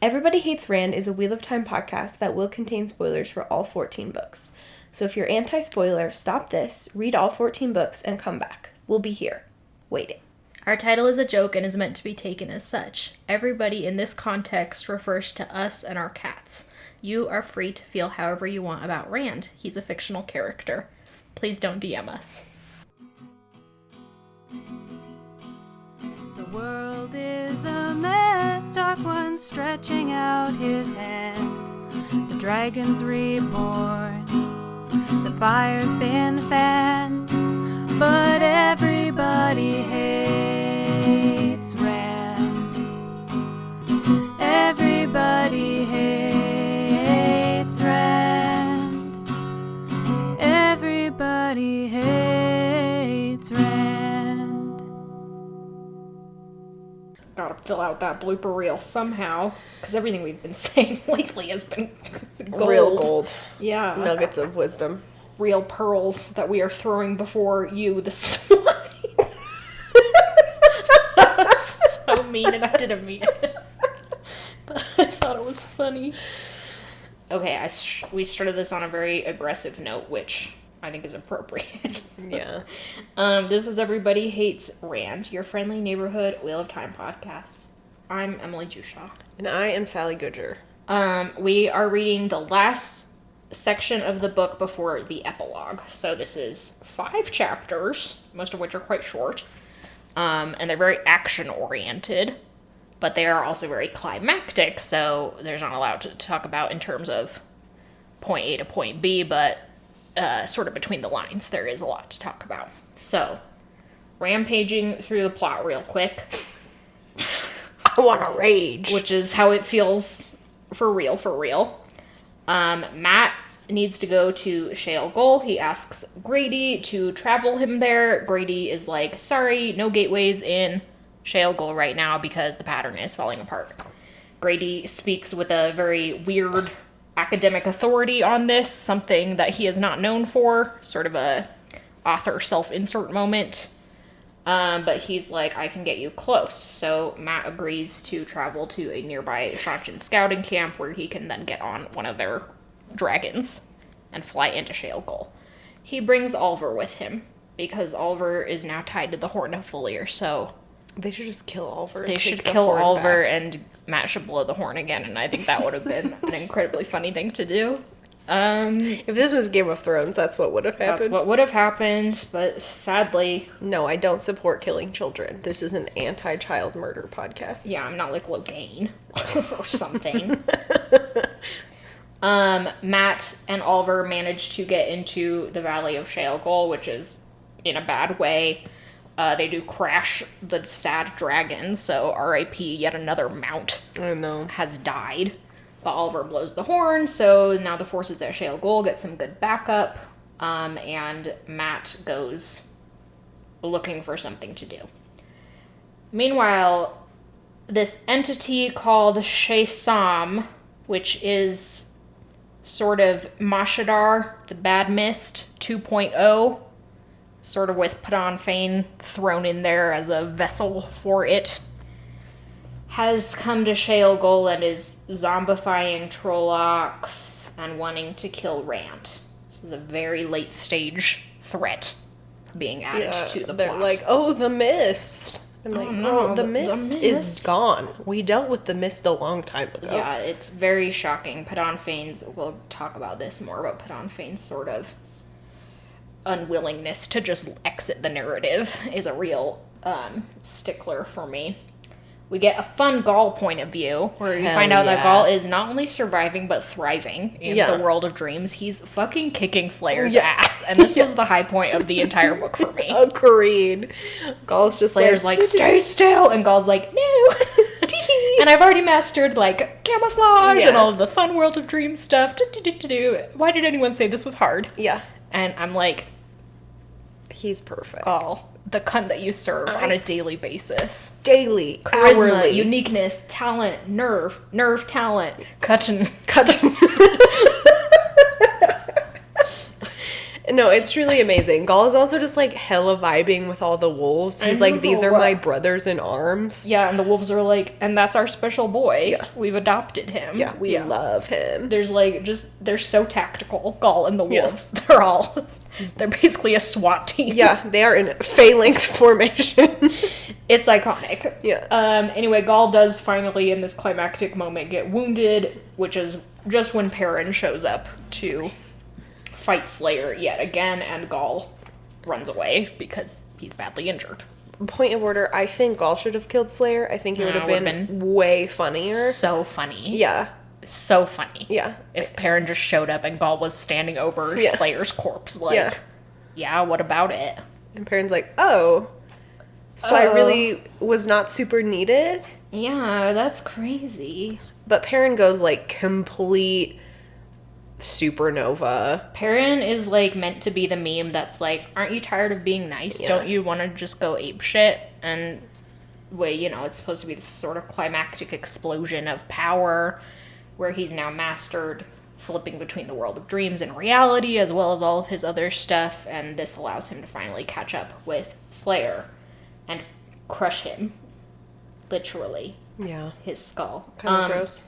Everybody Hates Rand is a Wheel of Time podcast that will contain spoilers for all 14 books. So if you're anti-spoiler, stop this, read all 14 books, and come back. We'll be here, waiting. Our title is a joke and is meant to be taken as such. Everybody in this context refers to us and our cats. You are free to feel however you want about Rand. He's a fictional character. Please don't DM us. The world is a mess, Dark One stretching out his hand. The dragon's reborn, the fire's been fanned, but everybody hates Rand. Everybody hates Rand. Everybody hates Rand. Gotta fill out that blooper reel somehow, because everything we've been saying lately has been gold. Real gold. Yeah. Nuggets of wisdom. Real pearls that we are throwing before you, the swine. That was so mean, and I didn't mean it. But I thought it was funny. Okay, we started this on a very aggressive note, which I think is appropriate. Yeah. This is Everybody Hates Rand, your friendly neighborhood Wheel of Time podcast. I'm Emily Jushaw. And I am Sally Goodger. We are reading the last section of the book before the epilogue. So this is 5 chapters, most of which are quite short. And they're very action-oriented, but they are also very climactic, so there's not a lot to talk about in terms of point A to point B, but sort of between the lines, there is a lot to talk about. So, rampaging through the plot real quick. I want to rage. Which is how it feels for real. Matt needs to go to Shale Goal. He asks Grady to travel him there. Grady is like, sorry, no gateways in Shale Goal right now because the pattern is falling apart. Grady speaks with a very weird academic authority on this, something that he is not known for, sort of a author self-insert moment. But he's like, I can get you close. So Matt agrees to travel to a nearby Shanchan scouting camp where he can then get on one of their dragons and fly into Shale Goal. He brings Oliver with him because Oliver is now tied to the Horn of Filier, so They should just kill Oliver. They should kill Oliver and Matt should blow the horn again, and I think that would have been an incredibly funny thing to do. If this was Game of Thrones, that's what would have happened. That's what would have happened, but sadly... No, I don't support killing children. This is an anti-child murder podcast. Yeah, I'm not like Logain or something. Matt and Oliver managed to get into the Valley of Shale Goal, which is in a bad way. They do crash the sad dragon, so R.I.P. yet another mount I know. has died. But Oliver blows the horn, so now the forces at Shale Goal get some good backup, and Matt goes looking for something to do. Meanwhile, this entity called Shaysam, which is sort of Mashadar, the Bad Mist 2.0, sort of with Padan Fain thrown in there as a vessel for it, has come to Shale Goal and is zombifying Trollocs and wanting to kill Rand. This is a very late stage threat being added to the they're plot. like, oh, the mist. I'm like, no, the mist is gone. We dealt with the mist a long time ago. Yeah, it's very shocking. Padan Fain's, we'll talk about this more, about Padan Fain's sort of unwillingness to just exit the narrative is a real stickler for me. We get a fun Gaul point of view, where you find out that Gaul is not only surviving, but thriving in the world of dreams. He's fucking kicking Slayer's ass, and this was the high point of the entire book for me. Agreed. Gaul's just Slayer's like, stay still, and Gaul's like, no. And I've already mastered, like, camouflage and all of the fun world of dreams stuff. Why did anyone say this was hard? Yeah. And I'm like, he's perfect. Gaul, the cunt that you serve on a daily basis. Daily, Charisma, hourly. uniqueness, talent, nerve talent, cutting. And No, it's truly amazing. Gaul is also just, like, hella vibing with all the wolves. He's like, these are my brothers in arms. Yeah, and the wolves are like, and that's our special boy. Yeah. We've adopted him. Yeah, we love him. There's, like, they're so tactical, Gaul and the wolves. Yeah. They're basically a SWAT team. Yeah, they are in phalanx formation. It's iconic. Yeah. Anyway, Gaul does finally, in this climactic moment, get wounded, which is just when Perrin shows up to fight Slayer yet again, and Gaul runs away because he's badly injured. Point of order, I think Gaul should have killed Slayer. I think it would have been way funnier. So funny. Yeah. So funny. Yeah. If Perrin just showed up and Gaul was standing over Slayer's corpse, like, yeah, what about it? And Perrin's like, oh, so I really was not super needed? Yeah, that's crazy. But Perrin goes, like, complete supernova. Perrin is, like, meant to be the meme that's like, aren't you tired of being nice? Yeah. Don't you want to just go apeshit? And, well, you know, it's supposed to be this sort of climactic explosion of power where he's now mastered flipping between the world of dreams and reality, as well as all of his other stuff, and this allows him to finally catch up with Slayer and crush him, literally. Yeah. His skull. Kind of gross.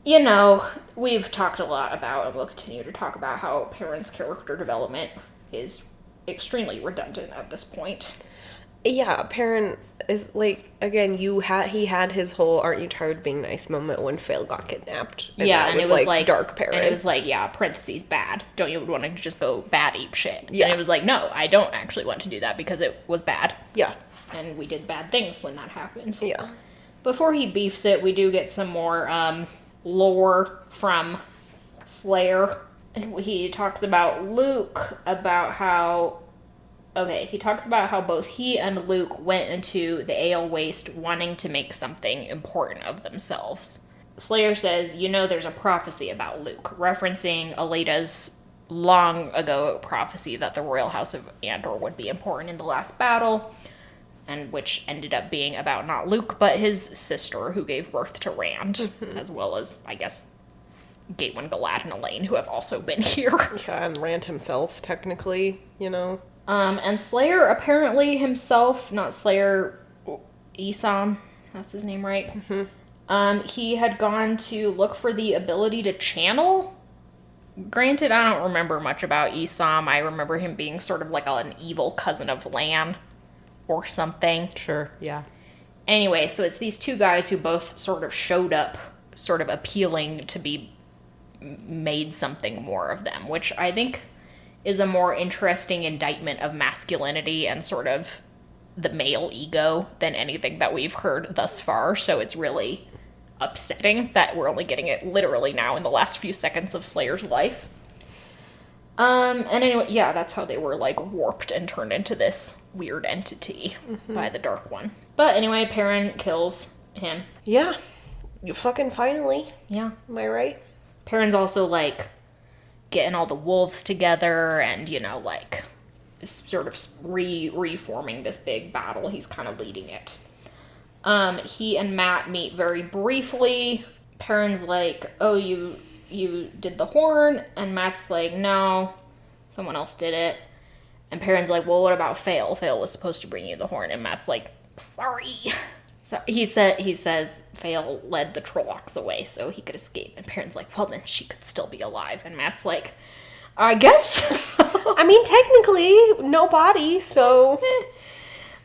You know, we've talked a lot about, and we'll continue to talk about, how Perrin's character development is extremely redundant at this point. Yeah, Perrin is, like, again, he had his whole aren't you tired of being nice moment when Fail got kidnapped. And yeah, that and it was like dark Perrin. And it was like, yeah, parentheses, bad. Don't you want to just go bad ape shit? Yeah. And it was like, no, I don't actually want to do that because it was bad. Yeah. And we did bad things when that happened. Yeah. Before he beefs it, we do get some more lore from Slayer. He talks about Luke, he talks about how both he and Luke went into the Ale Waste wanting to make something important of themselves. Slayer says, you know, there's a prophecy about Luke, referencing Aleda's long ago prophecy that the royal house of Andor would be important in the last battle, and which ended up being about not Luke, but his sister, who gave birth to Rand, as well as, I guess, Gawain, Galad, and Elaine, who have also been here. Yeah, and Rand himself, technically, you know. And Slayer apparently himself, not Slayer, Esam, that's his name, right? Mm-hmm. He had gone to look for the ability to channel. Granted, I don't remember much about Esam. I remember him being sort of like an evil cousin of Lan or something. Sure, yeah. Anyway, so it's these two guys who both sort of showed up, sort of appealing to be made something more of them, which I think is a more interesting indictment of masculinity and sort of the male ego than anything that we've heard thus far. So it's really upsetting that we're only getting it literally now in the last few seconds of Slayer's life. And anyway, yeah, that's how they were, like, warped and turned into this weird entity by the Dark One. But anyway, Perrin kills him. Yeah. You fucking finally. Yeah. Am I right? Perrin's also, like, getting all the wolves together and, you know, like, sort of reforming this big battle. He's kind of leading it. He and Matt meet very briefly. Perrin's like, oh, you did the horn? And Matt's like, no, someone else did it. And Perrin's like, well, what about Fail? Fail was supposed to bring you the horn. And Matt's like, sorry. So he says Fail led the Trollocs away so he could escape. And Perrin's like, well, then she could still be alive. And Matt's like, I guess. I mean, technically, no body, so.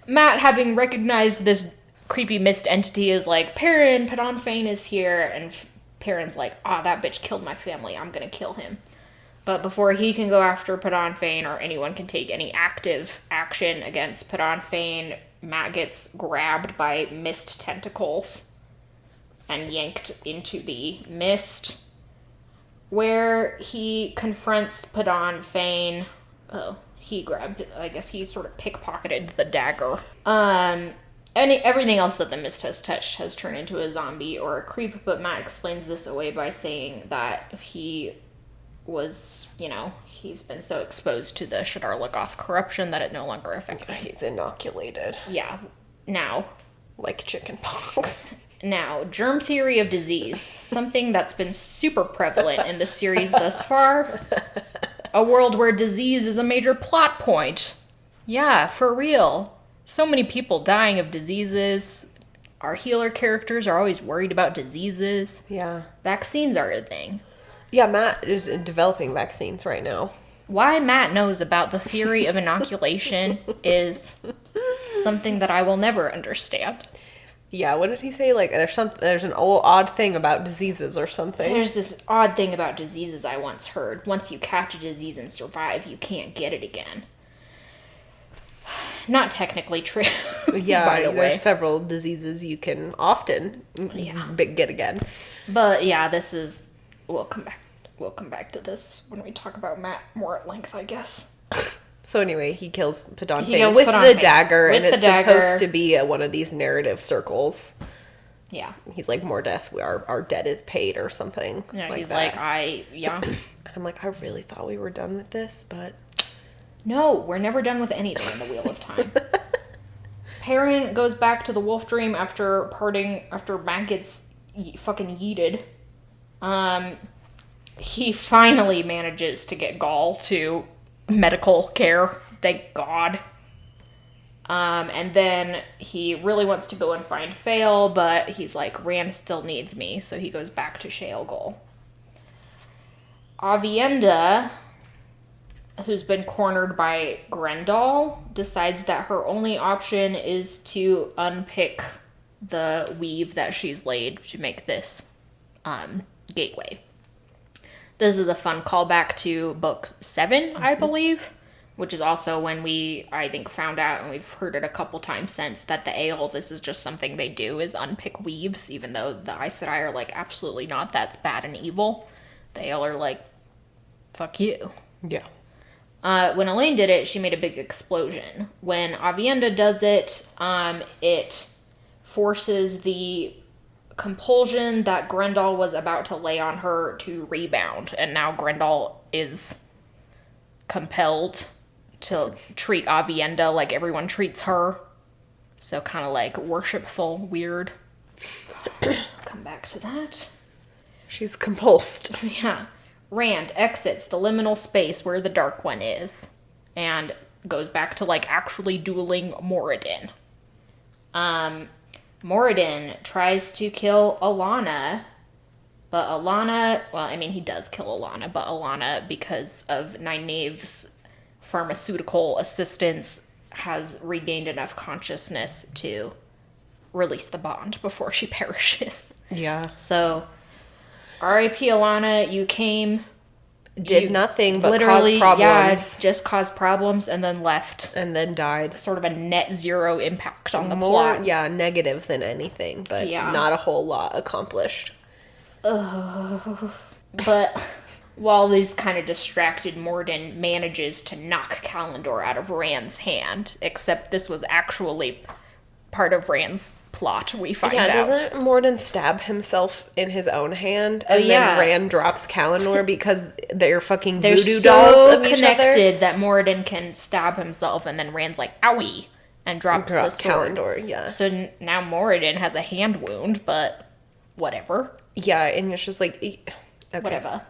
Matt, having recognized this creepy mist entity, is like, Perrin, Padon Fane is here. And Perrin's like, that bitch killed my family. I'm gonna kill him. But before he can go after Padon Fane or anyone can take any active action against Padon Fane, Matt gets grabbed by mist tentacles and yanked into the mist, where he confronts Padon Fane. Oh, he grabbed, I guess he sort of pickpocketed the dagger. And everything else that the mist has touched has turned into a zombie or a creep, but Matt explains this away by saying that he was, you know, he's been so exposed to the Shadar Lagoth corruption that it no longer affects him. He's inoculated. Yeah. Now. Like chicken pox. Now, germ theory of disease. Something that's been super prevalent in the series thus far. A world where disease is a major plot point. Yeah, for real. So many people dying of diseases. Our healer characters are always worried about diseases. Yeah. Vaccines are a thing. Yeah, Matt is developing vaccines right now. Why Matt knows about the theory of inoculation is something that I will never understand. Yeah, what did he say? Like, there's an old odd thing about diseases or something. There's this odd thing about diseases I once heard. Once you catch a disease and survive, you can't get it again. Not technically true. Yeah, by the way. there's several diseases you can often get again. But yeah, this is. We'll come back to this when we talk about Matt more at length, I guess. So anyway, he kills Padon He Fane kills with Padon the Fane. dagger, With and the it's dagger. supposed to be one of these narrative circles. Yeah. He's like, more death, our debt is paid, or something. Yeah, like he's that. yeah. I'm like, I really thought we were done with this, but No, we're never done with anything in the Wheel of Time. Perrin goes back to the Wolf Dream after Matt gets fucking yeeted. He finally manages to get Gaul to medical care, thank God. And then he really wants to go and find Fail, but he's like, Rand still needs me, so he goes back to Shale Gaul. Avienda, who's been cornered by Grendel, decides that her only option is to unpick the weave that she's laid to make this gateway. This is a fun callback to book 7, I believe, which is also when we, I think, found out, and we've heard it a couple times since, that the Ale, this is just something they do, is unpick weaves, even though the Aes Sedai are like, absolutely not, that's bad and evil. The Ale are like, fuck you. yeah. When Elaine did it, she made a big explosion. When Avienda does it, it forces the compulsion that Grendel was about to lay on her to rebound, and now Grendel is compelled to treat Avienda like everyone treats her. So kind of like worshipful, weird. Come back to that. She's compulsed. Yeah. Rand exits the liminal space where the Dark One is and goes back to, like, actually dueling Moridin. Moridin tries to kill Alana, but Alana, well, I mean, he does kill Alana, but Alana, because of Nynaeve's pharmaceutical assistance, has regained enough consciousness to release the bond before she perishes. Yeah. So, R.I.P. Alana, you came, Did nothing but cause literally, problems. yeah, just caused problems and then left. And then died. Sort of a net zero impact on the More, plot. yeah, negative than anything, but Yeah. not a whole lot accomplished. But while these kind of distracted, Moridin manages to knock Kalendor out of Rand's hand, except this was actually part of Rand's plot, we find out. Doesn't Moridin stab himself in his own hand? And yeah. then Rand drops Kalendor because they're fucking They're voodoo so dolls of each connected other? that Moridin can stab himself, and then Rand's like, owie, and drops the sword. Kalendor, yeah. So now Moridin has a hand wound, but whatever. Yeah, and it's just like... Okay. Whatever.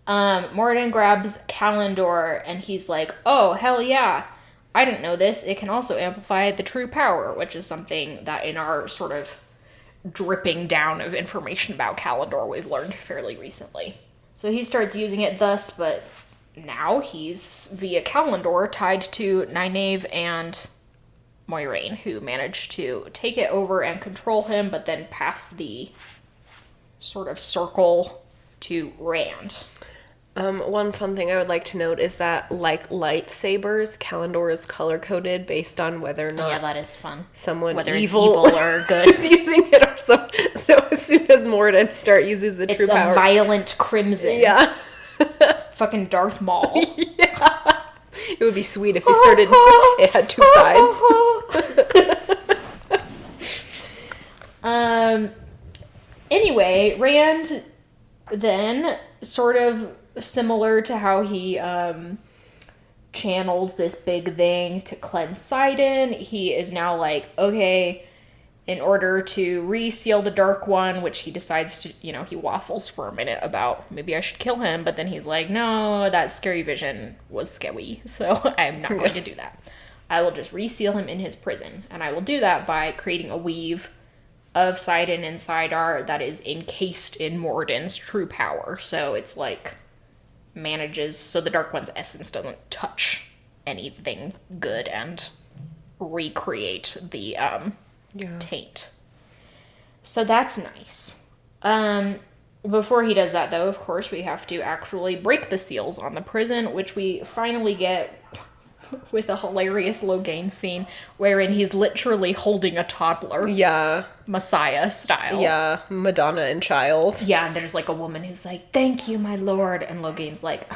Moridin grabs Kalendor, and he's like, oh, hell yeah. I didn't know this. It can also amplify the true power, which is something that in our sort of dripping down of information about Kalendor we've learned fairly recently. So he starts using it thus, but now he's, via Kalendor, tied to Nynaeve and Moiraine, who managed to take it over and control him, but then pass the sort of circle to Rand. One fun thing I would like to note is that, like lightsabers, Kalendor is color-coded based on whether or not Yeah, that is fun. someone Whether evil, it's evil or good. is using it or something. So as soon as Moridin uses the true It's a power... violent crimson. Yeah. It's fucking Darth Maul. Yeah. It would be sweet if he started... It had two sides. Anyway, Rand then, sort of similar to how he channeled this big thing to cleanse Sidon, he is now like, okay, in order to reseal the Dark One, which he decides to, he waffles for a minute about maybe I should kill him, but then he's like, no, that scary vision was scary, so I'm not going to do that. I will just reseal him in his prison, and I will do that by creating a weave of Sidon and Sidar that is encased in Moridin's true power, so it's like manages, so the Dark One's essence doesn't touch anything good and recreate the, taint. So that's nice. Before he does that, though, of course, we have to actually break the seals on the prison, which we finally get with a hilarious Logain scene wherein he's literally holding a toddler. Yeah. Messiah style. Yeah, Madonna and child. Yeah, and there's like a woman who's like, thank you, my lord. And Logain's like,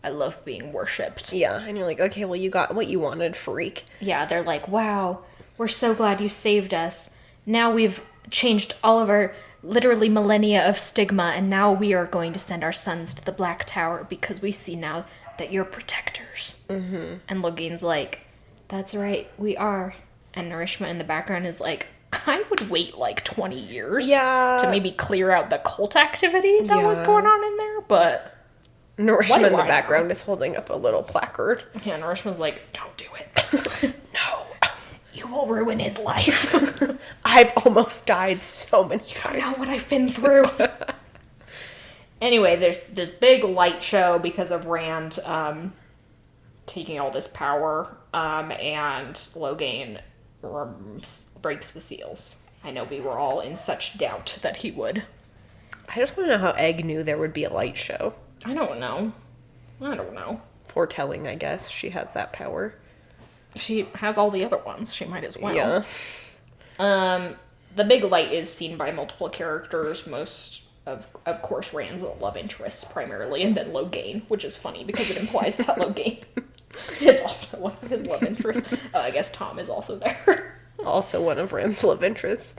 I love being worshipped. Yeah, and you're like, okay, well, you got what you wanted, freak. Yeah, they're like, wow, we're so glad you saved us. Now we've changed all of our literally millennia of stigma, and now we are going to send our sons to the Black Tower because we see now that you're protectors. Mm-hmm. And Logain's like, that's right, we are. And Narishma in the background is like, I would wait like 20 years to maybe clear out the cult activity that was going on in there, but... Narishma in the background is holding up a little placard. Yeah, Narishma's like, don't do it. No. You will ruin his life. I've almost died so many times. You don't know what I've been through. Anyway, there's this big light show because of Rand taking all this power, and Logain breaks the seals. I know we were all in such doubt that he would. I just want to know how Egg knew there would be a light show. I don't know. Foretelling, I guess. She has that power. She has all the other ones. She might as well. Yeah. The big light is seen by multiple characters. Most of course, Rand's love interests primarily, and then Logain, which is funny because it implies that Logain is also one of his love interests. I guess Tom is also there. Also one of Rand's love interests.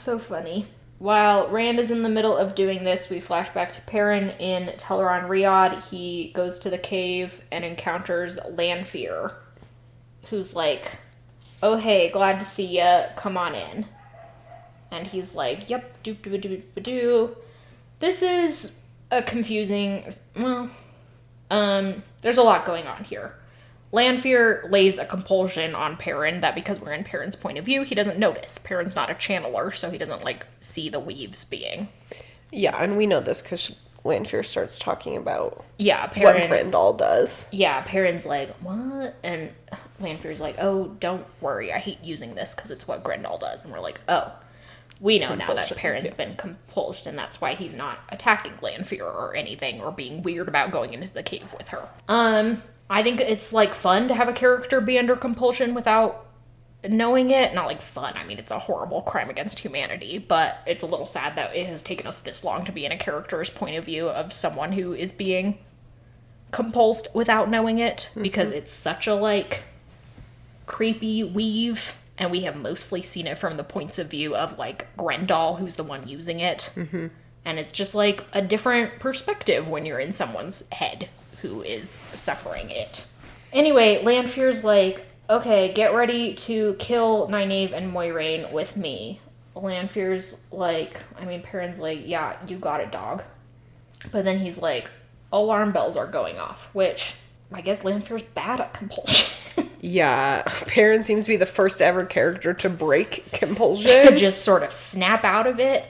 So funny. While Rand is in the middle of doing this, we flash back to Perrin in Teleron Riyadh. He goes to the cave and encounters Lanfear, who's like, oh hey, glad to see ya, come on in. And he's like, yep, doop-doop-doop-doop-doo. This is a confusing, there's a lot going on here. Lanfear lays a compulsion on Perrin that because we're in Perrin's point of view, he doesn't notice. Perrin's not a channeler, so he doesn't, see the weaves being. Yeah, and we know this because Lanfear starts talking about what Grendel does. Yeah, Perrin's like, what? And Lanfear's like, oh, don't worry, I hate using this because it's what Grendel does. And we're like, oh, we know now that Perrin's been compulsed, and that's why he's not attacking Lanfear or anything, or being weird about going into the cave with her. I think it's, fun to have a character be under compulsion without knowing it. Not, fun. I mean, it's a horrible crime against humanity, but it's a little sad that it has taken us this long to be in a character's point of view of someone who is being compulsed without knowing it, because it's such a, creepy weave, and we have mostly seen it from the points of view of, Grendel, who's the one using it. Mm-hmm. And it's just, a different perspective when you're in someone's head who is suffering it. Anyway, Lanfear's like, okay, get ready to kill Nynaeve and Moiraine with me. Lanfear's Perrin's like, yeah, you got it, dog. But then he's like, alarm bells are going off, which I guess Lanfear's bad at compulsion. Yeah, Perrin seems to be the first ever character to break compulsion. Just sort of snap out of it.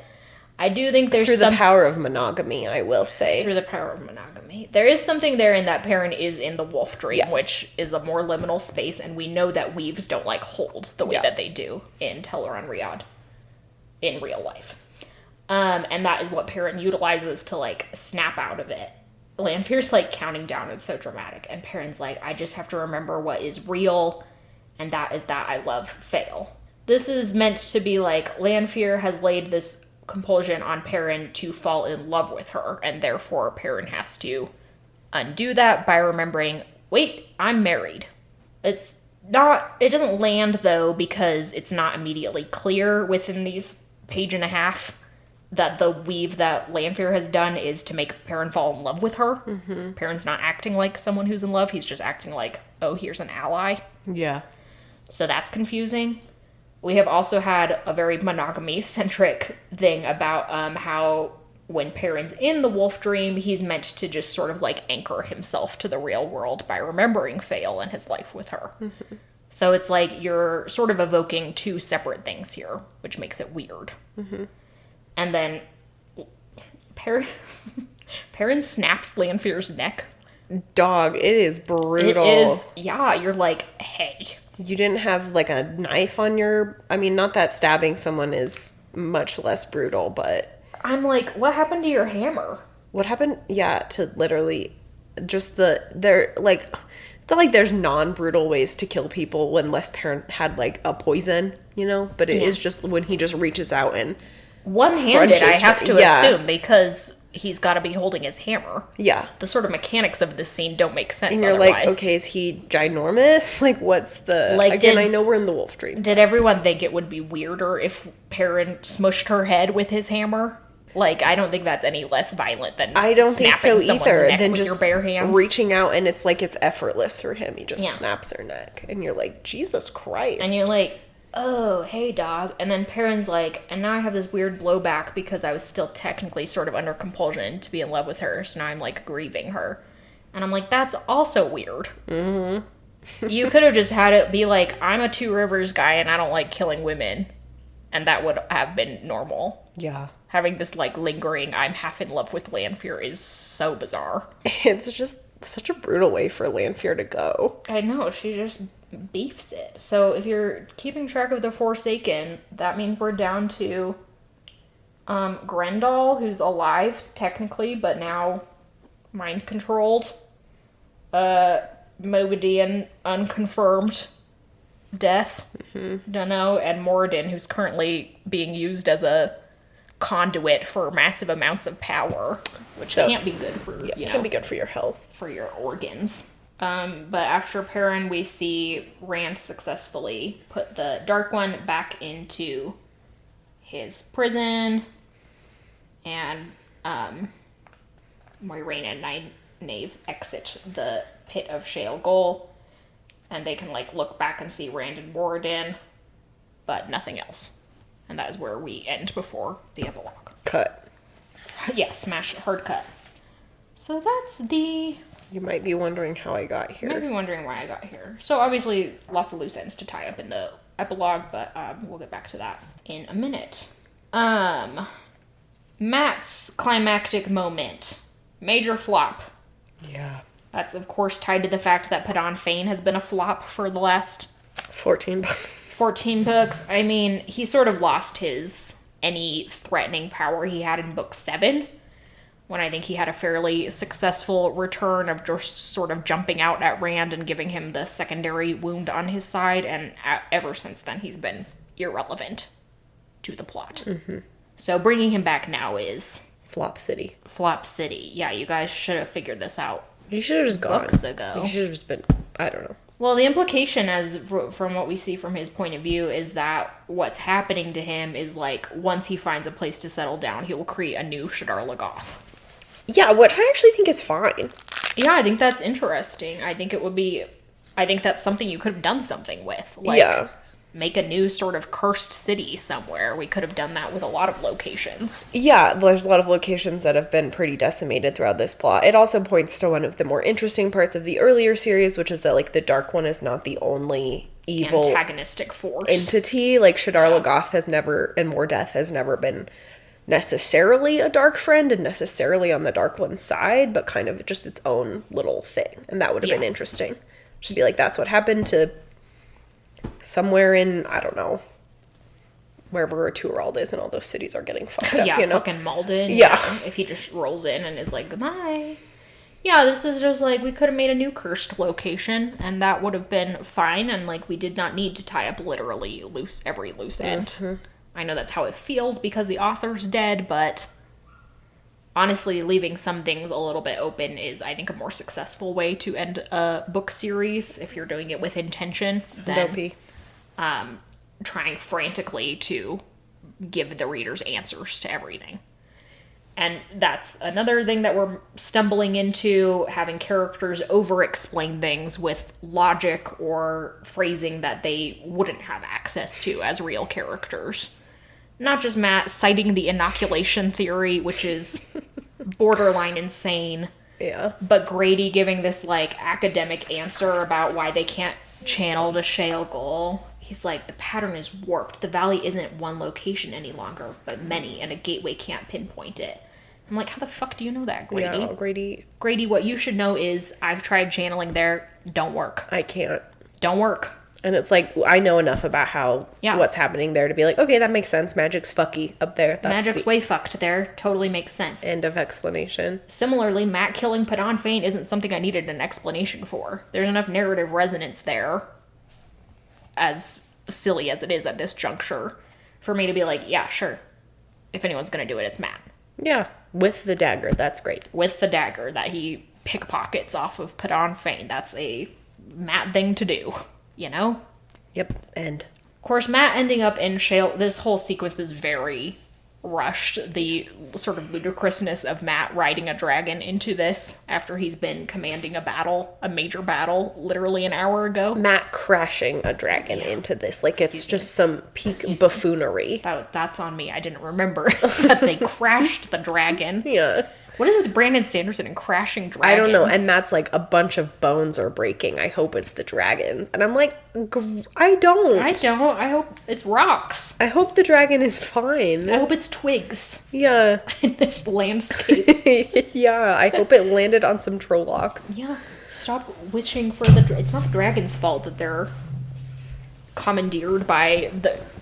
I do think there's the power of monogamy, I will say. Through the power of monogamy. There is something there in that Perrin is in the wolf dream, which is a more liminal space, and we know that weaves don't, hold the way that they do in Teleron Riyadh in real life. And that is what Perrin utilizes to, snap out of it. Lanfear's, counting down. It's so dramatic. And Perrin's like, I just have to remember what is real, and that is that I love Fail. This is meant to be, Lanfear has laid this compulsion on Perrin to fall in love with her, and therefore Perrin has to undo that by remembering, wait, I'm married. It doesn't land, though, because it's not immediately clear within these page and a half that the weave that Lanfear has done is to make Perrin fall in love with her. Mm-hmm. Perrin's not acting like someone who's in love, he's just acting like, oh, here's an ally. Yeah. So that's confusing. We have also had a very monogamy-centric thing about how when Perrin's in the wolf dream, he's meant to just sort of like anchor himself to the real world by remembering Fael and his life with her. Mm-hmm. So it's like you're sort of evoking two separate things here, which makes it weird. Mm-hmm. And then Perrin snaps Lanfear's neck. Dog, it is brutal. It is, yeah, you're like, hey. You didn't have like a knife on your... I mean, not that stabbing someone is much less brutal, but... I'm like, what happened to your hammer? What happened? Yeah, to literally just they're like... It's not like there's non-brutal ways to kill people when Les Perrin had like a poison, you know? But it is just when he just reaches out and... One-handed, I have to assume, because he's got to be holding his hammer. Yeah. The sort of mechanics of this scene don't make sense. And you're otherwise. like, okay, is he ginormous? Like, what's the... Like, again, I know we're in the wolf dream. Did everyone think it would be weirder if Perrin smushed her head with his hammer? Like, I don't think that's any less violent than I don't think so either. Neck than with just your bare hands. Reaching out, and it's like it's effortless for him. He just snaps her neck, and you're like, Jesus Christ. And you're like, oh, hey, dog. And then Perrin's like, and now I have this weird blowback because I was still technically sort of under compulsion to be in love with her, so now I'm, like, grieving her. And I'm like, that's also weird. Mm-hmm. You could have just had it be like, I'm a Two Rivers guy and I don't like killing women. And that would have been normal. Yeah. Having this, like, lingering, I'm half in love with Lanfear is so bizarre. It's just such a brutal way for Lanfear to go. I know, she just beefs it. So if you're keeping track of the Forsaken, that means we're down to Grendel, who's alive, technically, but now mind-controlled. Moridin, unconfirmed death. Mm-hmm. Dunno. And Moridin, who's currently being used as a conduit for massive amounts of power, which can't be good for, you know, can't be good for your health. For your organs. But after Perrin, we see Rand successfully put the Dark One back into his prison, and Moiraine and Nynaeve exit the pit of Shale Gaul, and they can, like, look back and see Rand and Moridin, but nothing else. And that is where we end before the epilogue. Cut. Yeah, smash, hard cut. So that's the... You might be wondering how I got here. You might be wondering why I got here. So obviously, lots of loose ends to tie up in the epilogue, but we'll get back to that in a minute. Matt's climactic moment. Major flop. Yeah. That's, of course, tied to the fact that Padan Fain has been a flop for the last... 14 books. 14 books. I mean, he sort of lost any threatening power he had in book 7, when I think he had a fairly successful return of just sort of jumping out at Rand and giving him the secondary wound on his side, and ever since then he's been irrelevant to the plot. Mm-hmm. So bringing him back now is... Flop City. Flop City. Yeah, you guys should have figured this out. You should have just gone. Books ago. You should have just been... I don't know. Well, the implication, from what we see from his point of view, is that what's happening to him is, like, once he finds a place to settle down, he will create a new Shadar Logoth. Yeah, which I actually think is fine. Yeah, I think that's interesting. I think that's something you could have done something with. Like, yeah. Make a new sort of cursed city somewhere. We could have done that with a lot of locations. Yeah, there's a lot of locations that have been pretty decimated throughout this plot. It also points to one of the more interesting parts of the earlier series, which is that, like, the Dark One is not the only evil... antagonistic force. Entity. Like, Shadar Logoth has never, and More Death has never been necessarily a dark friend and necessarily on the Dark One's side, but kind of just its own little thing. And that would have been interesting. Just be like, that's what happened to... somewhere in, I don't know, wherever Tuarald is and all those cities are getting fucked up, you know? Fucking Malden. Yeah. If he just rolls in and is like, goodbye. Yeah, this is just like, we could have made a new cursed location, and that would have been fine, and, like, we did not need to tie up literally every loose end. Mm-hmm. I know that's how it feels because the author's dead, but honestly, leaving some things a little bit open is, I think, a more successful way to end a book series if you're doing it with intention than trying frantically to give the readers answers to everything. And that's another thing that we're stumbling into, having characters over-explain things with logic or phrasing that they wouldn't have access to as real characters. Not just Matt citing the inoculation theory, which is borderline insane, Yeah. but Grady giving this, like, academic answer about why they can't channel to Shale Goal. He's like, the pattern is warped. The valley isn't one location any longer, but many, and a gateway can't pinpoint it. I'm like, how the fuck do you know that, Grady? Yeah, Grady. Grady, what you should know is I've tried channeling there. Don't work. I can't. Don't work. And it's like, I know enough about how what's happening there to be like, okay, that makes sense. Magic's fucky up there. Magic's way fucked there. Totally makes sense. End of explanation. Similarly, Matt killing Padon Fane isn't something I needed an explanation for. There's enough narrative resonance there, as silly as it is at this juncture, for me to be like, yeah, sure. If anyone's gonna do it, it's Matt. Yeah, with the dagger. That's great. With the dagger that he pickpockets off of Padon Fane. That's a Matt thing to do, you know? Yep, end. Of course, Matt ending up in Shale, this whole sequence is very rushed. The sort of ludicrousness of Matt riding a dragon into this after he's been commanding a major battle, literally an hour ago. Matt crashing a dragon into this. Like, it's just some peak buffoonery. That's on me. I didn't remember that they crashed the dragon. Yeah. What is it with Brandon Sanderson and crashing dragons? I don't know. And Matt's like, a bunch of bones are breaking. I hope it's the dragons. And I'm like, I don't. I hope it's rocks. I hope the dragon is fine. I hope it's twigs. Yeah. In this landscape. Yeah. I hope it landed on some Trollocs. Yeah. Stop wishing for the... It's not the dragon's fault that they're commandeered by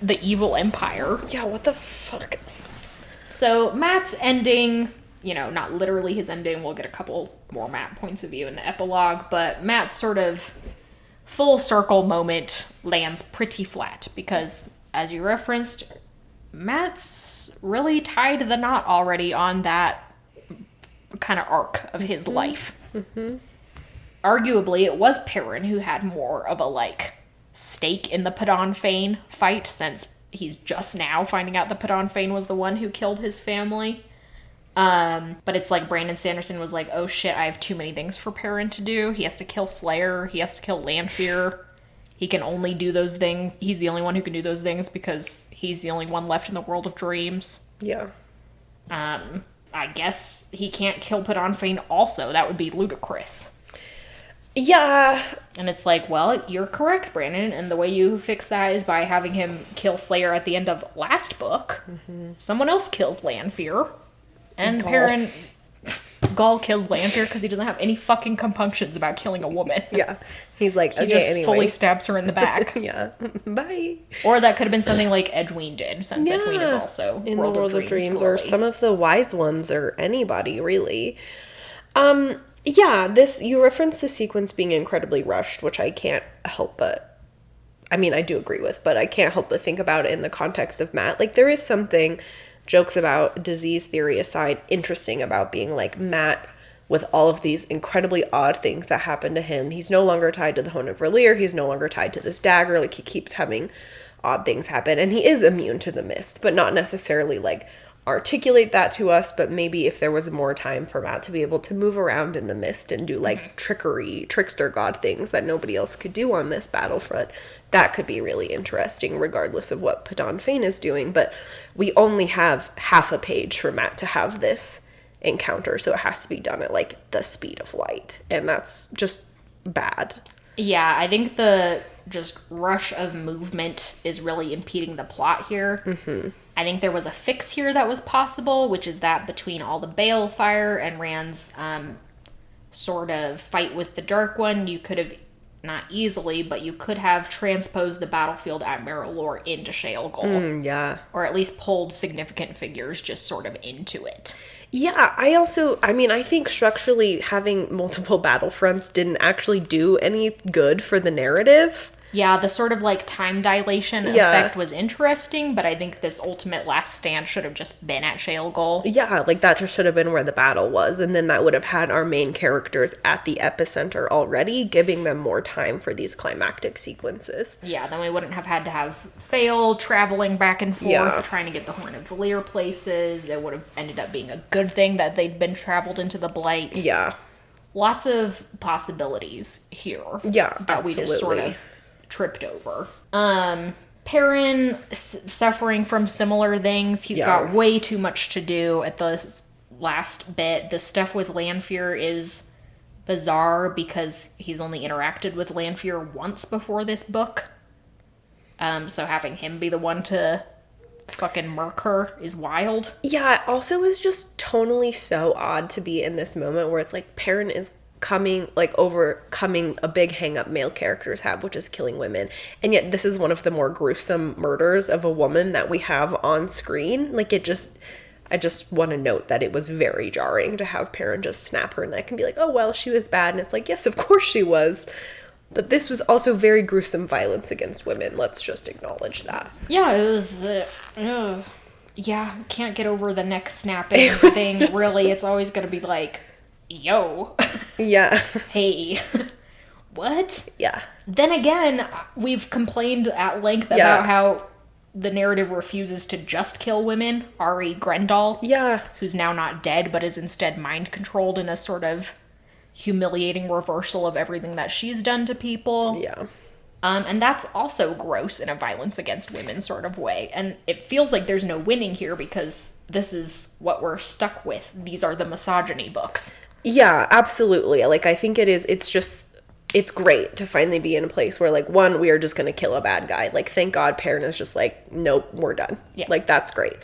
the evil empire. Yeah, what the fuck? So, Matt's ending... You know, not literally his ending. We'll get a couple more Matt points of view in the epilogue, but Matt's sort of full circle moment lands pretty flat because, as you referenced, Matt's really tied the knot already on that kind of arc of his life. Mm-hmm. Arguably, it was Perrin who had more of a, like, stake in the Padon Fane fight, since he's just now finding out that Padon Fane was the one who killed his family. But it's like Brandon Sanderson was like, oh shit, I have too many things for Perrin to do. He has to kill Slayer. He has to kill Lanfear. He can only do those things. He's the only one who can do those things because he's the only one left in the world of dreams. Yeah. I guess he can't kill Padon Fane also. That would be ludicrous. Yeah. And it's like, well, you're correct, Brandon. And the way you fix that is by having him kill Slayer at the end of last book. Mm-hmm. Someone else kills Lanfear. And Perrin... Gaul kills Lanfear because he doesn't have any fucking compunctions about killing a woman. Yeah. He's like, he okay, just anyway. fully stabs her in the back. Yeah. Bye. Or that could have been something like Edwene did, since Edwene is also in the World of Dreams or some of the wise ones, or anybody, really. Yeah, you referenced the sequence being incredibly rushed, which I can't help but... I mean, I do agree with, but I can't help but think about it in the context of Matt. Like, there is something... Jokes about disease theory aside, interesting about being like Matt with all of these incredibly odd things that happen to him. He's no longer tied to the Hone of Relir. He's no longer tied to this dagger. Like, he keeps having odd things happen. And he is immune to the mist, but not necessarily like articulate that to us. But maybe if there was more time for Matt to be able to move around in the mist and do like trickster god things that nobody else could do on this battlefront, that could be really interesting regardless of what Padon Fane is doing. But we only have half a page for Matt to have this encounter, so it has to be done at like the speed of light, and that's just bad. Yeah, I think the just rush of movement is really impeding the plot here. Mm-hmm. I think there was a fix here that was possible, which is that between all the balefire and Rand's sort of fight with the Dark One, you could have, not easily, but you could have transposed the battlefield at Merilor into Shale Goal. Yeah. Or at least pulled significant figures just sort of into it. Yeah, I think structurally having multiple battlefronts didn't actually do any good for the narrative. Yeah, the sort of like time dilation effect was interesting, but I think this ultimate last stand should have just been at Shale Goal. Yeah, like that just should have been where the battle was, and then that would have had our main characters at the epicenter already, giving them more time for these climactic sequences. Yeah, then we wouldn't have had to have Fail traveling back and forth, Yeah. trying to get the Horn of Valir places. It would have ended up being a good thing that they'd been traveled into the Blight. Yeah. Lots of possibilities here. Yeah, that we just sort of tripped over. Perrin suffering from similar things. He's got way too much to do at the last bit. The stuff with Lanfear is bizarre because he's only interacted with Lanfear once before this book. So having him be the one to fucking murk her is wild. Yeah, it also is just tonally so odd to be in this moment where it's like Perrin is overcoming a big hang-up male characters have, which is killing women, and yet this is one of the more gruesome murders of a woman that we have on screen. Like, I just want to note that it was very jarring to have Perrin just snap her neck and be like, oh well, she was bad, and it's like, yes, of course she was, but this was also very gruesome violence against women. Let's just acknowledge that. Yeah, it was yeah, can't get over the neck snapping thing. Really, it's always gonna be like, yo. Yeah. Hey. What? Yeah. Then again, we've complained at length about how the narrative refuses to just kill women. Ari Grendal. Yeah. Who's now not dead, but is instead mind-controlled in a sort of humiliating reversal of everything that she's done to people. Yeah. And that's also gross in a violence against women sort of way. And it feels like there's no winning here because this is what we're stuck with. These are the misogyny books. Yeah, absolutely. Like, I think it's great to finally be in a place where, like, one, we are just going to kill a bad guy. Like, thank God Perrin is just like, nope, we're done. Yeah. Like, that's great.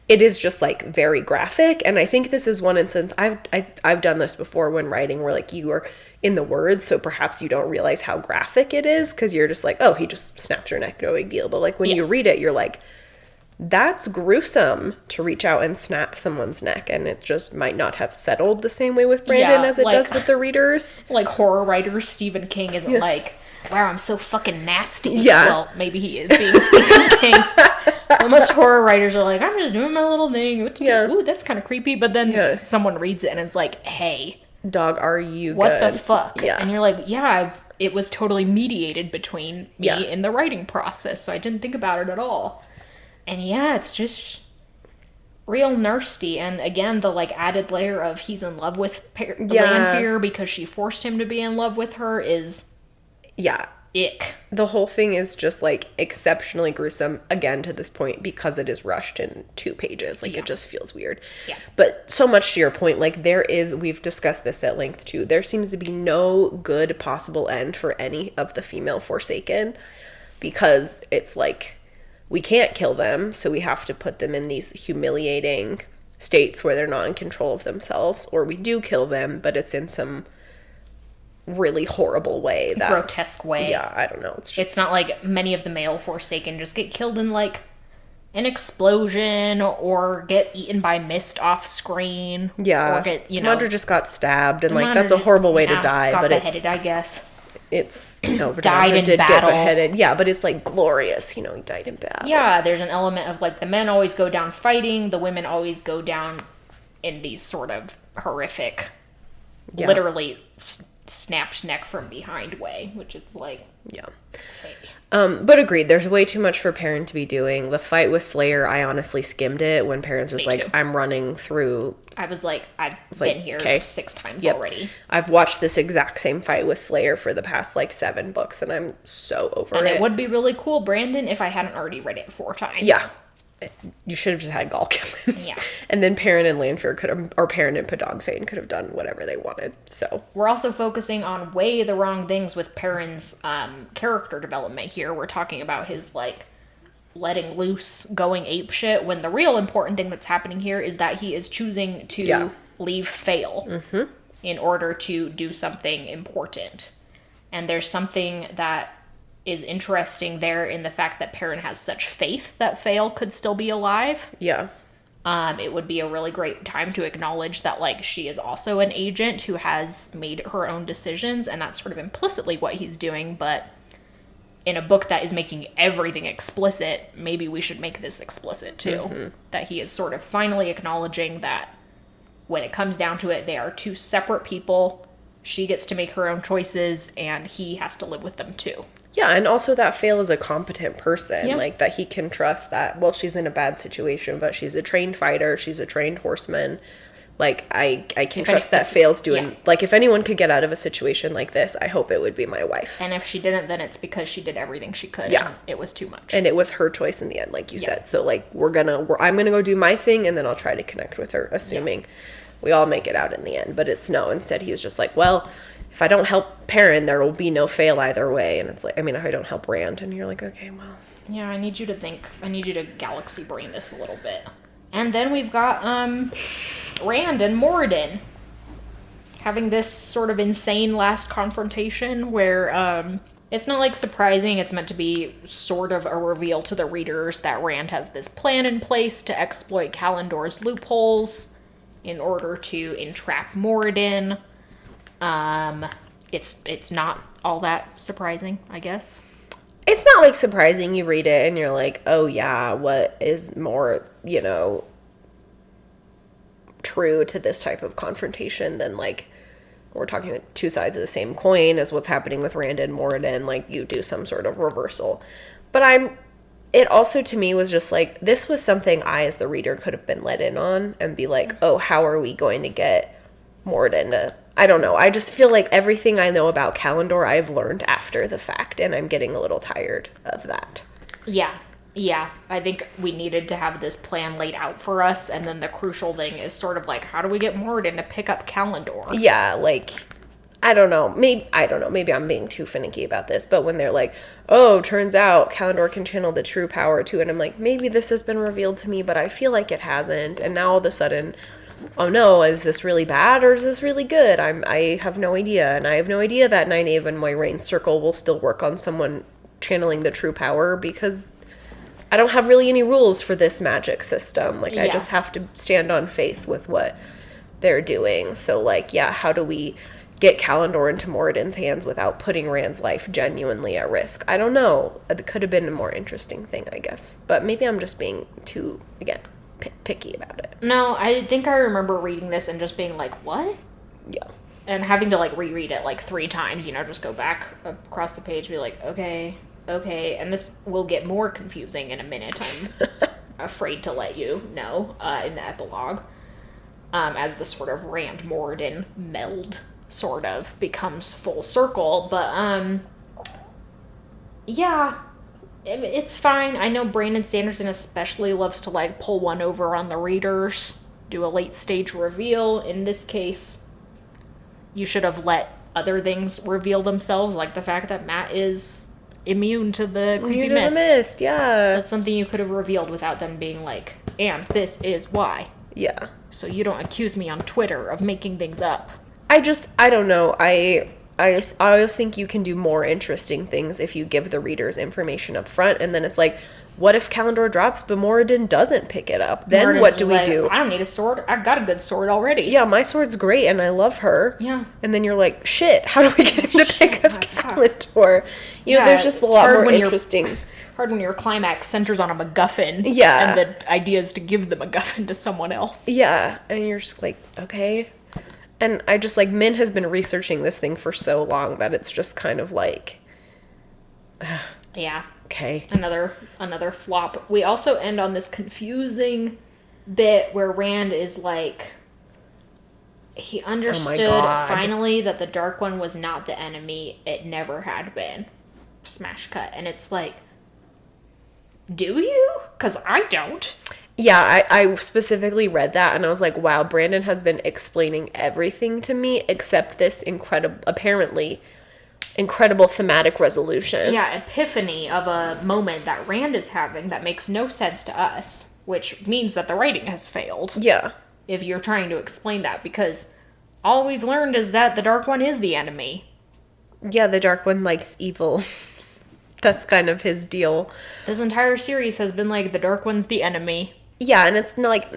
It is just, like, very graphic. And I think this is one instance, I've done this before when writing where, like, you are in the words, so perhaps you don't realize how graphic it is because you're just like, oh, he just snapped her neck, no big deal. But, like, when you read it, you're like, that's gruesome to reach out and snap someone's neck, and it just might not have settled the same way with Brandon as it does with the readers. Like, horror writer Stephen King isn't like, wow, I'm so fucking nasty. Yeah. Well, maybe he is being Stephen King. Well, most horror writers are like, I'm just doing my little thing. Ooh, that's kind of creepy. But then someone reads it and is like, hey. Dog, are you what good? The fuck? Yeah. And you're like, it was totally mediated between me in the writing process, so I didn't think about it at all. And it's just real nasty. And again, the like added layer of he's in love with Lanfear because she forced him to be in love with her is ick. The whole thing is just like exceptionally gruesome again to this point because it is rushed in 2 pages. Like it just feels weird. Yeah. But so much to your point, like we've discussed this at length too. There seems to be no good possible end for any of the female Forsaken because it's like, we can't kill them, so we have to put them in these humiliating states where they're not in control of themselves, or we do kill them, but it's in some really horrible way. Grotesque way. Yeah, I don't know. It's not like many of the male Forsaken just get killed in, like, an explosion, or get eaten by mist off screen. Yeah. Or get, Commander just got stabbed, and, like, that's a horrible way to die, got but beheaded, I guess. It's died in battle. Get beheaded. Yeah, but it's like glorious, he died in battle. Yeah, there's an element of like the men always go down fighting, the women always go down in these sort of horrific, literally snapped neck from behind way, which it's like, hey. But agreed, there's way too much for Perrin to be doing. The fight with Slayer, I honestly skimmed it when Perrin's just like, I'm running through. I was like, I've been here 6 times already. I've watched this exact same fight with Slayer for the past 7 books, and I'm so over it. And it would be really cool, Brandon, if I hadn't already read it 4 times. Yeah. You should have just had Gaul kill him. Yeah. And then Perrin and Lanfear or Perrin and Podonfane could have done whatever they wanted. So we're also focusing on way the wrong things with Perrin's character development here. We're talking about his like letting loose, going apeshit, when the real important thing that's happening here is that he is choosing to leave Fail in order to do something important. And there's something that is interesting there in the fact that Perrin has such faith that Fail could still be alive. Yeah. It would be a really great time to acknowledge that, like, she is also an agent who has made her own decisions, and that's sort of implicitly what he's doing, but in a book that is making everything explicit, maybe we should make this explicit too. That he is sort of finally acknowledging that when it comes down to it, they are two separate people. She gets to make her own choices, and he has to live with them too. Yeah, and also that Fail is a competent person. Yeah. Like, that he can trust that, well, she's in a bad situation, but she's a trained fighter, she's a trained horseman. Like, I can trust that Fail's doing... Like, if anyone could get out of a situation like this, I hope it would be my wife. And if she didn't, then it's because she did everything she could. Yeah. And it was too much. And it was her choice in the end, like you said. So, like, I'm gonna go do my thing, and then I'll try to connect with her, assuming we all make it out in the end. But it's no. Instead, he's just like, well, if I don't help Perrin, there will be no Fail either way. And it's like, I mean, if I don't help Rand, and you're like, okay, well. Yeah, I need you to galaxy brain this a little bit. And then we've got, Rand and Moridin having this sort of insane last confrontation where, it's not, like, surprising. It's meant to be sort of a reveal to the readers that Rand has this plan in place to exploit Kalandor's loopholes in order to entrap Moridin. It's not all that surprising, I guess. It's not, like, surprising. You read it and you're like, oh, yeah, what is more, true to this type of confrontation than, like, we're talking about two sides of the same coin as what's happening with Rand and Moridin. Like, you do some sort of reversal. But it also, to me, was just, like, this was something I, as the reader, could have been let in on and be like, oh, how are we going to get Moridin to... I don't know. I just feel like everything I know about Kalandor I've learned after the fact, and I'm getting a little tired of that. Yeah. I think we needed to have this plan laid out for us, and then the crucial thing is sort of like, how do we get Moridin to pick up Kalandor? Yeah, like, I don't know. Maybe I'm being too finicky about this, but when they're like, oh, turns out Kalandor can channel the true power too, and I'm like, maybe this has been revealed to me, but I feel like it hasn't, and now all of a sudden... oh no, is this really bad or is this really good? I have no idea, and I have no idea that Nynaeve and Moiraine's circle will still work on someone channeling the true power, because I don't have really any rules for this magic system. Like, I just have to stand on faith with what they're doing. So, like, yeah, how do we get Kalandor into Moridin's hands without putting Rand's life genuinely at risk? I don't know. It could have been a more interesting thing, I guess. But maybe I'm just being too, again, picky about it. No, I think I remember reading this and just being like, what? Yeah. And having to, like, reread it, like, 3 times, just go back across the page, be like, okay, and this will get more confusing in a minute, I'm afraid to let you know, in the epilogue, as the sort of Rand-Moridin meld sort of becomes full circle, but, yeah, it's fine. I know Brandon Sanderson especially loves to, like, pull one over on the readers, do a late stage reveal. In this case, you should have let other things reveal themselves, like the fact that Matt is immune to the creepy mist. Yeah. That's something you could have revealed without them being like, and this is why. Yeah. So you don't accuse me on Twitter of making things up. I don't know. I always think you can do more interesting things if you give the readers information up front, and then it's like, what if Kalandor drops but Moridin doesn't pick it up? Then Moridin's what do we like, do? I don't need a sword. I've got a good sword already. Yeah, my sword's great and I love her. Yeah. And then you're like, shit, how do we get him to pick up Kalandor? There's just a lot more interesting. Hard when your climax centers on a MacGuffin. Yeah. And the idea is to give the MacGuffin to someone else. Yeah. And you're just like, okay. And I just, like, Min has been researching this thing for so long that it's just kind of like... yeah. Okay. Another flop. We also end on this confusing bit where Rand is like... He understood finally that the Dark One was not the enemy. It never had been. Smash cut. And it's like... Do you? Because I don't. Yeah, I specifically read that and I was like, wow, Brandon has been explaining everything to me except this apparently incredible thematic resolution. Yeah, epiphany of a moment that Rand is having that makes no sense to us, which means that the writing has failed. Yeah. If you're trying to explain that, because all we've learned is that the Dark One is the enemy. Yeah, the Dark One likes evil. That's kind of his deal. This entire series has been like, the Dark One's the enemy. Yeah, and it's like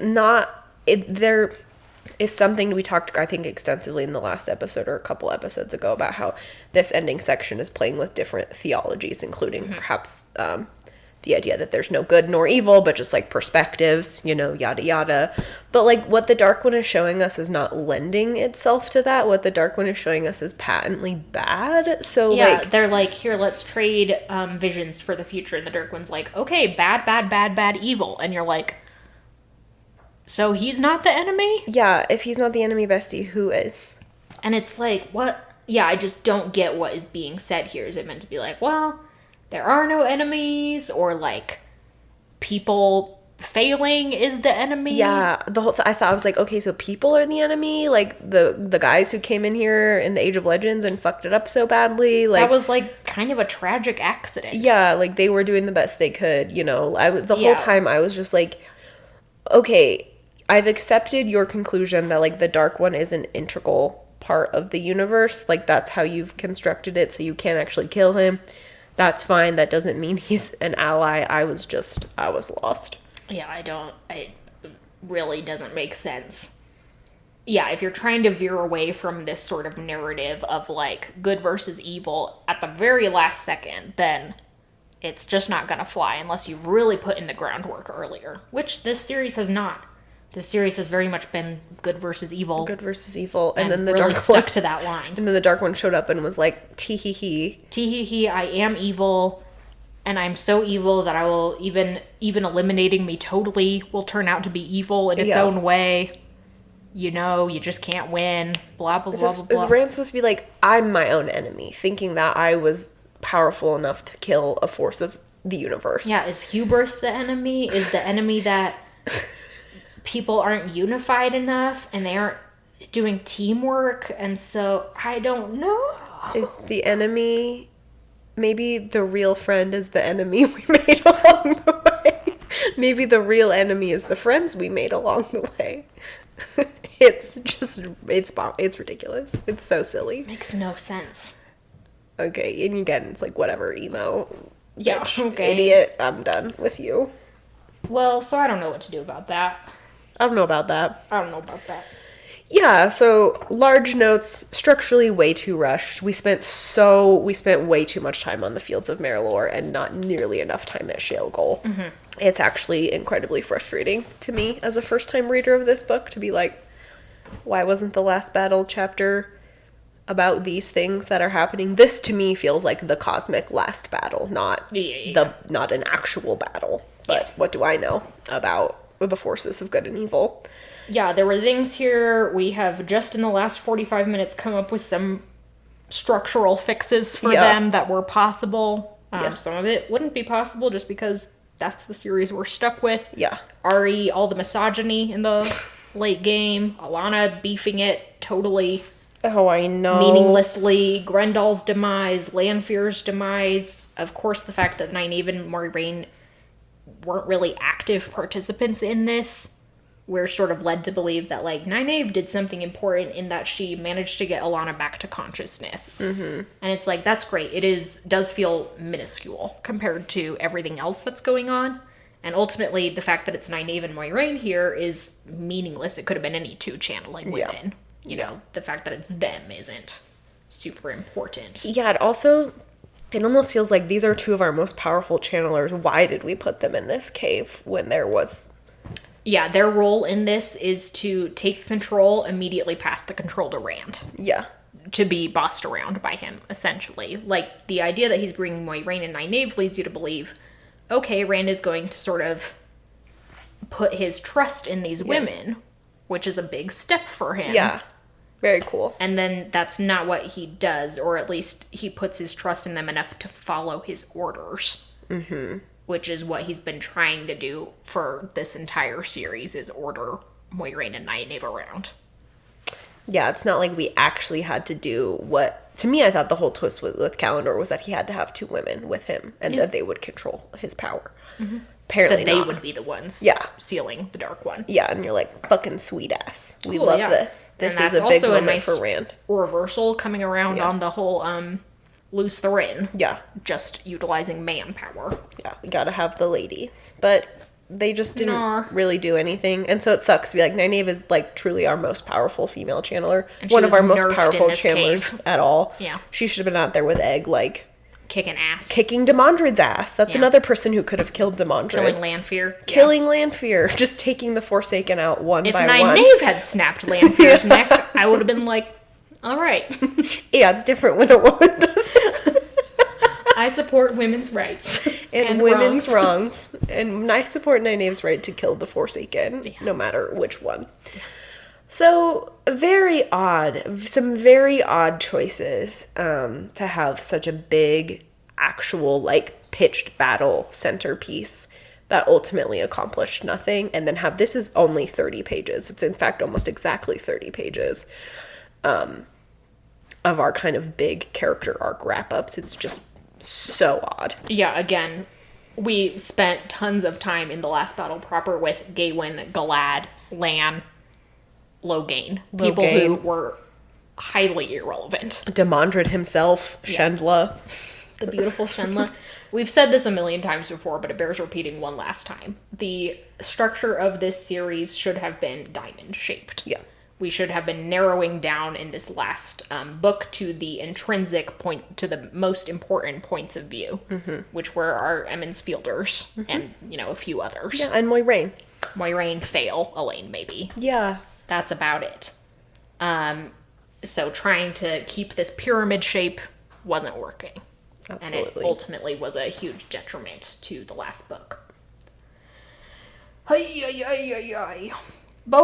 is something we talked, I think, extensively in the last episode or a couple episodes ago about how this ending section is playing with different theologies, including perhaps the idea that there's no good nor evil, but just like perspectives, yada yada. But like what the Dark One is showing us is not lending itself to that. What the Dark One is showing us is patently bad. So yeah, they're like, here, let's trade visions for the future. And the Dark One's like, okay, bad, bad, bad, bad, evil. And you're like, so he's not the enemy? Yeah, if he's not the enemy, bestie, who is? And it's like, what? Yeah, I just don't get what is being said here. Is it meant to be like, well, there are no enemies, or like people failing is the enemy? Yeah, the whole I thought, I was like, okay, so people are the enemy, like the guys who came in here in the Age of Legends and fucked it up so badly, like that was like kind of a tragic accident. Yeah, like they were doing the best they could, the whole time I was just like, okay, I've accepted your conclusion that like the Dark One is an integral part of the universe, like that's how you've constructed it, so you can't actually kill him. That's fine. That doesn't mean he's an ally. I was lost. Yeah, it really doesn't make sense. Yeah, if you're trying to veer away from this sort of narrative of like good versus evil at the very last second, then it's just not gonna fly unless you really put in the groundwork earlier, which this series has not. This series has very much been good versus evil. Good versus evil. And then the really Dark stuck One to that line. And then the Dark One showed up and was like, tee-hee-hee. Tee-hee-hee, I am evil, and I'm so evil that I will even eliminating me totally will turn out to be evil in its own way. You just can't win. Blah, blah, blah, blah, blah. Is Rand supposed to be like, I'm my own enemy, thinking that I was powerful enough to kill a force of the universe? Yeah, is hubris the enemy? Is the enemy that people aren't unified enough and they aren't doing teamwork, and so I don't know. Is the enemy, maybe the real friend is the enemy we made along the way. Maybe the real enemy is the friends we made along the way. It's ridiculous. It's so silly. Makes no sense. Okay, and again, it's like, whatever, emo. Yeah, bitch, okay. Idiot, I'm done with you. Well, so I don't know what to do about that. I don't know about that. Yeah, so large notes, structurally way too rushed. We spent way too much time on the fields of Marilor and not nearly enough time at Shale Goal. Mm-hmm. It's actually incredibly frustrating to me as a first-time reader of this book to be like, why wasn't the last battle chapter about these things that are happening? This to me feels like the cosmic last battle, not an actual battle. But what do I know about the forces of good and evil? Yeah, there were things here. We have just in the last 45 minutes come up with some structural fixes for them that were possible. Some of it wouldn't be possible just because that's the series we're stuck with. Yeah. Ari, all the misogyny in the late game. Alana beefing it totally. Oh, I know. Meaninglessly. Grendal's demise. Lanfear's demise. Of course, the fact that Nynaeve and Moiraine weren't really active participants in this. We're sort of led to believe that, like, Nynaeve did something important in that she managed to get Alana back to consciousness. Mm-hmm. And it's like, that's great. Does feel minuscule compared to everything else that's going on. And ultimately, the fact that it's Nynaeve and Moiraine here is meaningless. It could have been any two channeling women. You know, the fact that it's them isn't super important. Yeah, it almost feels like these are two of our most powerful channelers. Why did we put them in this cave when there was... Yeah, their role in this is to take control, immediately pass the control to Rand. Yeah. To be bossed around by him, essentially. Like, the idea that he's bringing Moiraine and Nynaeve leads you to believe, okay, Rand is going to sort of put his trust in these women, which is a big step for him. Yeah. Very cool. And then that's not what he does, or at least he puts his trust in them enough to follow his orders. Mm-hmm. Which is what he's been trying to do for this entire series, is order Moiraine and Nynaeve around. Yeah, it's not like we actually had to do what... To me, I thought the whole twist with Calendar was that he had to have two women with him, and that they would control his power. Mm-hmm. Apparently that they would be the ones sealing the Dark One. Yeah, and you're like, fucking sweet ass. We love this. This is a big moment for Rand. Reversal coming around on the whole... loose the Rin. Yeah. Just utilizing manpower. Yeah, we gotta have the ladies. But they just didn't Nah. really do anything. And so it sucks to be like, Nynaeve is like truly our most powerful female channeler. And she One of was our most nerfed in powerful this channelers cave. at all. Yeah. She should have been out there with Egg, like, Kicking ass. kicking Demandred's ass. That's Yeah. another person who could have killed Demandred. Killing Lanfear. Killing Lanfear. Just taking the Forsaken out one If by one. Nynaeve had snapped Lanfear's neck, I would have been like, all right. Yeah, it's different when a woman does it. I support women's rights. And women's wrongs. And I support Nynaeve's right to kill the Forsaken, no matter which one. So, very odd. Some very odd choices to have such a big, actual, like, pitched battle centerpiece that ultimately accomplished nothing. And then have, this is only 30 pages. It's, in fact, almost exactly 30 pages of our kind of big character arc wrap-ups. It's just so odd. Yeah, again, we spent tons of time in the last battle proper with Gawain, Galad, Lan, Logain. People Logain. who were highly irrelevant. Demandred himself, Yeah. Shendla. The beautiful Shenla. We've said this a million times before, but it bears repeating one last time. The structure of this series should have been diamond-shaped. Yeah. We should have been narrowing down in this last book to the intrinsic point, to the most important points of view, which were our Emmons Fielders and, you know, a few others. Yeah, and Moiraine. Moiraine, Fail, Elaine, maybe. Yeah. That's about it. So trying to keep this pyramid shape wasn't working. Absolutely. And it ultimately was a huge detriment to the last book. But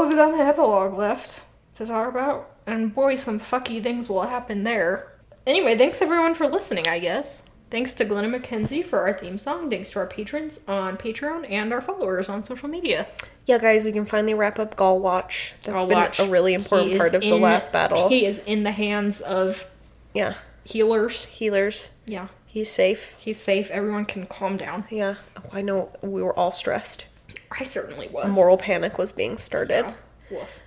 we've got the epilogue left to talk about. And boy, some fucky things will happen there. Anyway, thanks everyone for listening, I guess. Thanks to Glenna McKenzie for our theme song. Thanks to our patrons on Patreon and our followers on social media. Yeah, guys, we can finally wrap up Gaul Watch. That's Gaul been Watch. a really He important is part of the last battle. He is in the hands of Yeah. healers. Healers. Yeah. He's safe. He's safe. Everyone can calm down. Yeah. Oh, I know we were all stressed. I certainly was. Moral panic was being started. Yeah. Woof.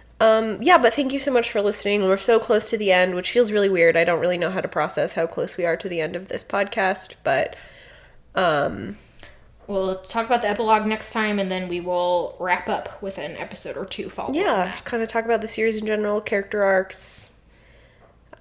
Yeah, but thank you so much for listening. We're so close to the end, which feels really weird. I don't really know how to process how close we are to the end of this podcast, but We'll talk about the epilogue next time, and then we will wrap up with an episode or two following yeah, that. just kind of talk about the series in general, character arcs,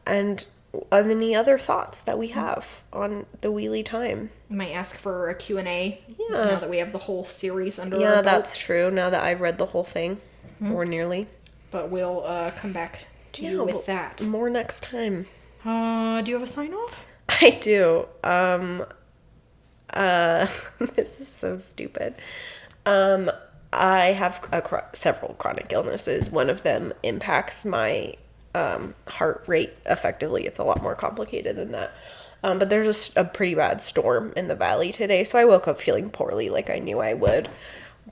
and any other thoughts that we have on the Wheelie time. We might ask for a Q&A Yeah. now that we have the whole series under our Yeah, belt. that's true. Now that I've read the whole thing, or nearly. But we'll come back to you with that. More next time. Do you have a sign-off? I do. This is so stupid. I have several chronic illnesses. One of them impacts my heart rate effectively. It's a lot more complicated than that. But there's just a pretty bad storm in the valley today, so I woke up feeling poorly like I knew I would.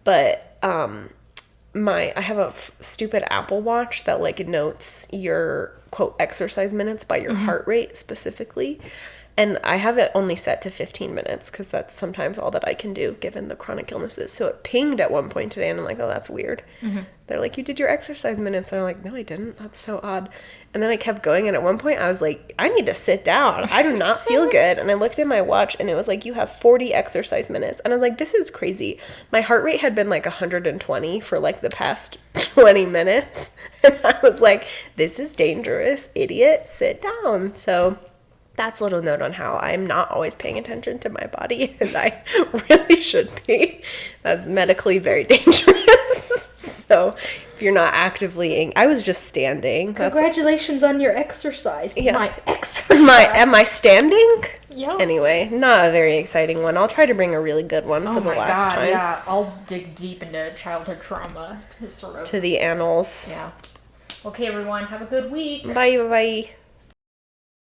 But I have a stupid Apple Watch that like notes your quote exercise minutes by your heart rate specifically. And I have it only set to 15 minutes because that's sometimes all that I can do given the chronic illnesses. So it pinged at one point today and I'm like, oh, that's weird. They're like, you did your exercise minutes. And I'm like, no, I didn't. That's so odd. And then I kept going. And at one point I was like, I need to sit down. I do not feel good. And I looked at my watch and it was like, you have 40 exercise minutes. And I was like, this is crazy. My heart rate had been like 120 for like the past 20 minutes. And I was like, this is dangerous. Idiot, sit down. So that's a little note on how I'm not always paying attention to my body, and I really should be. That's medically very dangerous. So if you're not actively, I was just standing. Congratulations on your exercise. Yeah. My exercise. Am I standing? Yeah. Anyway, not a very exciting one. I'll try to bring a really good one for the last time. Yeah, I'll dig deep into childhood trauma to sort of. To the annals. Yeah. Okay, everyone, have a good week. Bye.